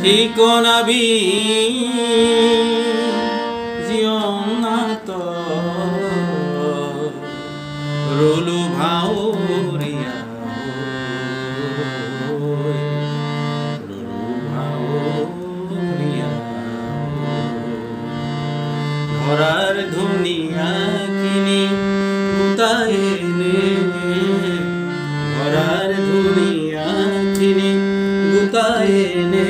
ঠিকনা জীৱনাত ৰলো ভাৱৰীয়া ধৰাৰ ধুনীয়াখিনি গোটাইনে ধৰাৰ ধুনীয়াখিনি গোটাইনে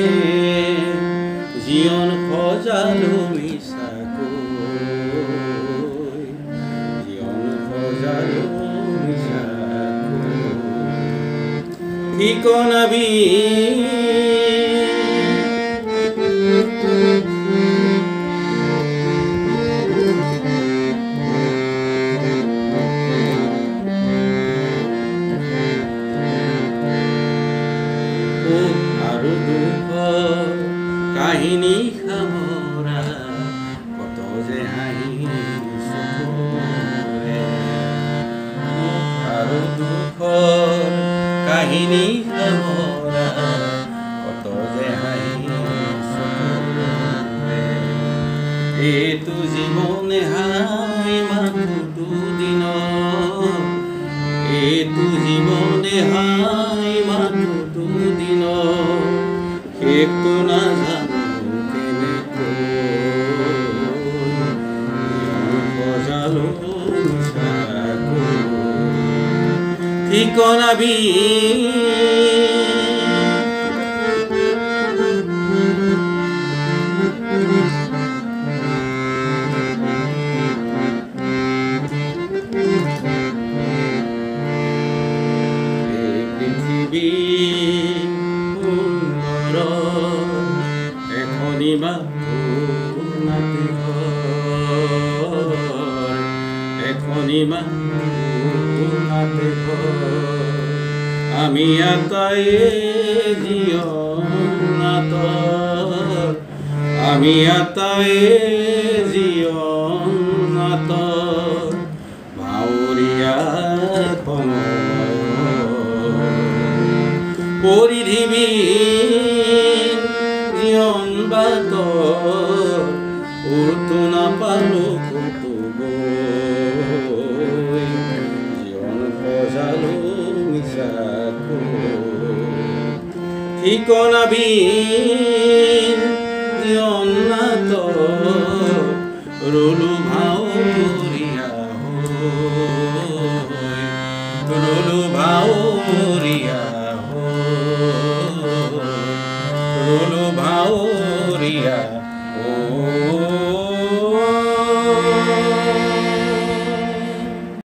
জীৱন সজালো মিছাকৈ জীৱন সজালো মিছাকৈ ঠিকনা আৰু দুখ কাহিনী সামৰা কত যে হাঁহি চকুৰে আৰু দুখ কাহিনী সামৰা কত যে হাঁহি চকুৰে এইটো জীৱনে হাঁহি মাথো দুদিন এইটো জীৱনে হাঁহি মাথো দুদিন একটু না জানো কেনেকৈ সজালো মিছাকৈ ঠিকনা পৃথিৱী আমি আতাই জীৱনাত আমি আতাই জীৱনাত ভাৱৰীয়া পৰিধিবি জীৱন বাত উৰতো নাপালো কতো গৈ জীৱন সজালো ঠিকনা জীৱনাত ৰলো ভাৱৰীয়া ৰলো ভাৱৰীয়া ৰলো ভাৱৰীয়া